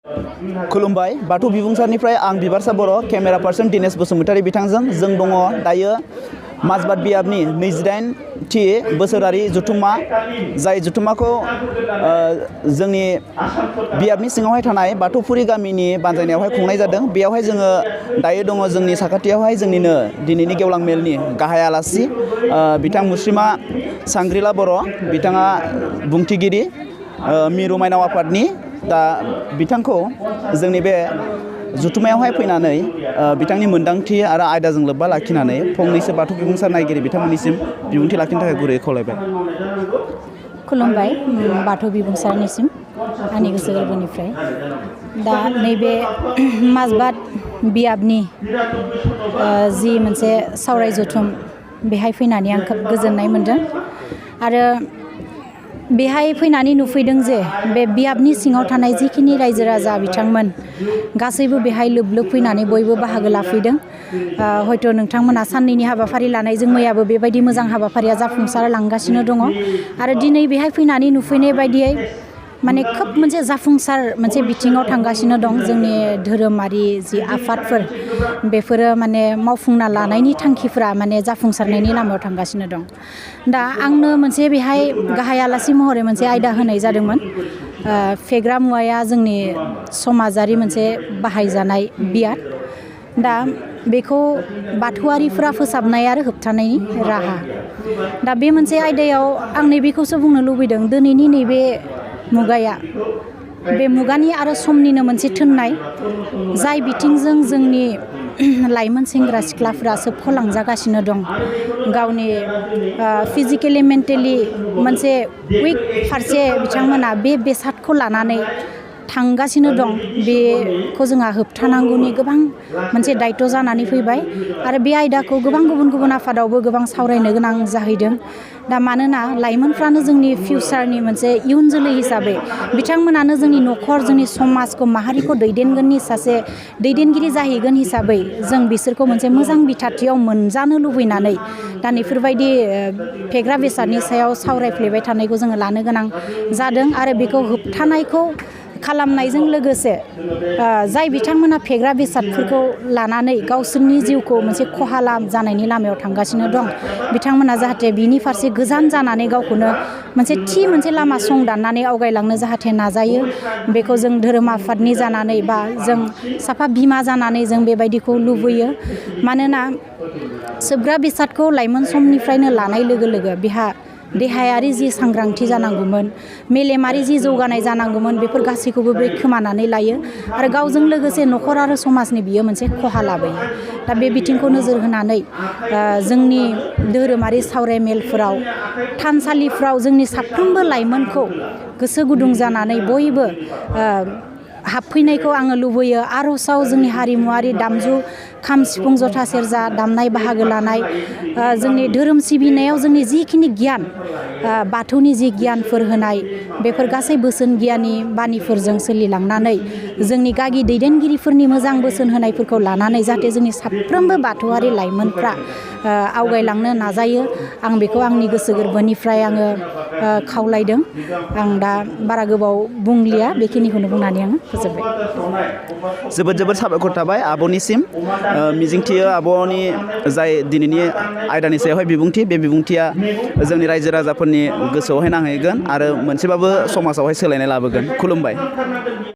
खुलुमबाय बाथौ बिबुंसारनिफ्राय आं बिबारसा बर' camera person Dinesh Basumatary बिथांजों जों दङ दायो माजबाद बियाबनि 28थि बोसोरारि जथुम्मा जाय जथुम्माखौ जोंनि बियाबनि सिङावहाय थानाय बाथौफुरि गामिनि बानजायनायावहाय खुंनाय जादों। बेयावहाय जोङो दायो दङ जोंनि साखाथियावहाय जोंनिनो दिनैनि गेवलां मेलनि गाहाय आलासि बिथां मुस्रिमा सांग्रिला बर' बिथाङा बुंथिगिरि मिरु माइनाव आफादनि दा बिथांखौ जोंनि बे जथुम्मायावहाय फैनानै बिथांनि मोन्दांथि आरो आयदाजों लोब्बा लाखिनानै फंनैसो बाथौ बिबुंसार नायगिरि बिथांमोननिसिम बिबुंथि लाखिनो थाखाय गुरैयै खावलायबाय। खुलुमबाय बाथौ बिबुंसारनिसिम आंनि गोसो गोरबोनिफ्राय दा नैबे माजबाद बियाबनि जि मोनसे सावराय जथुम बेहाय फैनानै आं खोब गोजोननाय मोनदों आरो बेहाय फैनानै नुफैदों जे बे बियाबनि सिङाव थानाय जिखिनि रायजो राजा बिथांमोन गासैबो बेहाय लोब लोब फैनानै बयबो बाहागो लाफैदों। हयथ' नोंथांमोना साननैनि हाबाफारि लानायजों मैयाबो बेबायदि मोजां हाबाफारिया जाफुंसार लांगासिनो दङ आरो दिनै बेहाय फैनानै नुफैनाय बायदियै माने खोब मोनसे जाफुंसार मोनसे बिथिङाव थांगासिनो दं जोंनि धोरोमारि जि आफादफोर बेफोरो माने मावफुंना लानायनि थांखिफोरा माने जाफुंसारनायनि लामायाव थांगासिनो दं। दा आंनो मोनसे बेहाय गाहाय आलासि महरै मोनसे आयदा होनाय जादोंमोन। फेग्रा मुवाया जोंनि समाजारि मोनसे बाहायजानाय बियाद दा बेखौ बाथौआरिफोरा फोसाबनाय आरो होबथानायनि राहा दा बे मोनसे आयदायाव आं नैबेखौसो बुंनो लुबैदों दिनैनि नैबे मुगाया बे मुगानि आरो समनिनो मोनसे थोननाय जाय बिथिंजों जोंनि लाइमोन सेंग्रा सिख्लाफ्रा सोबख'लांजागासिनो दं गावनि फिजिकेलि मेन्टेलि मोनसे उइक फारसे बिथांमोना बे बेसादखौ लानानै थांगासिनो दं बेखौ जोंहा होबथानांगौनि गोबां मोनसे दायित्व जानानै फैबाय आरो बे आयदाखौ गोबां गुबुन गुबुन आफादावबो गोबां सावरायनो गोनां जाहैदों। दा मानोना लाइमोनफ्रानो जोंनि फिउचारनि मोनसे इयुन जोलै हिसाबै बिथांमोनानो जोंनि न'खर जोंनि समाजखौ माहारिखौ दैदेनगोननि सासे दैदेनगिरि जाहैगोन हिसाबै जों बिसोरखौ मोनसे मोजां बिथाथियाव मोनजानो लुबैनानै दा बेफोरबायदि फेग्रा बेसादनि सायाव सावरायफ्लेबाय थानायखौ जोङो लानो गोनां जादों आरो बेखौ होबथानायखौ खालामनायजों लोगोसे जाय बिथांमोना फेग्रा बेसादफोरखौ लानानै गावसोरनि जिउखौ मोनसे खहा जानायनि लामायाव थांगासिनो दं बिथांमोना जाहाथे बिनि फारसे गोजान जानानै गावखौनो मोनसे लामा सं दाननानै आवगायलांनो जाहाथे नाजायो बेखौ जों धोरोम आफादनि जानानै बा जों साफा बिमा जानानै जों बेबायदिखौ लुबैयो। मानोना सोबग्रा बेसादखौ लाइमोन समनिफ्रायनो लानाय लोगो लोगो बेहा देहायारि जि सांग्रांथि जानांगौमोन मेलेमारि जि जौगानाय जानांगौमोन बेफोर गासैखौबो बे खोमानानै लायो आरो गावजों लोगोसे न'खर आरो समाजनि बियो मोनसे खहा लाबोयो। दा बे बिथिंखौ नोजोर होनानै जोंनि धोरोमारि सावराय मेलफोराव थानसालिफ्राव जोंनि साफ्रोमबो लाइमोनखौ गोसो गुदुं जानानै बयबो हाबफैनायखौ आङो लुबैयो। आर'जआव जोंनि हारिमुवारि दामजु खाम सिफुं जथा सेरजा दामनाय बाहागो लानाय जोंनि धोरोम सिबिनायाव जोंनि जिखिनि गियान बाथौनि जि गियानफोर होनाय बेफोर गासै बोसोन गियानि बानिफोरजों सोलिलांनानै जोंनि गागि दैदेनगिरिफोरनि मोजां बोसोन होनायफोरखौ लानानै जाहाथे जोंनि साफ्रोमबो बाथौआरि लाइमोनफ्रा आवगायलांनो नाजायो आं बेखौ आंनि गोसो गोरबोनिफ्राय आङो खावलायदों। आं दा बारा गोबाव बुंलिया बेखिनिखौनो बुंनानै आङो फोजोबबाय। जोबोद साबायखर थाबाय आब'निसिम मिजिंथियो आब'नि जाय दिनैनि आयदानि सायावहाय बिबुंथि बे बिबुंथिया जोंनि रायजो राजाफोरनि गोसोआवहाय नांहैगोन आरो मोनसेबाबो समाजावहाय सोलायनाय लाबोगोन। खुलुमबाय।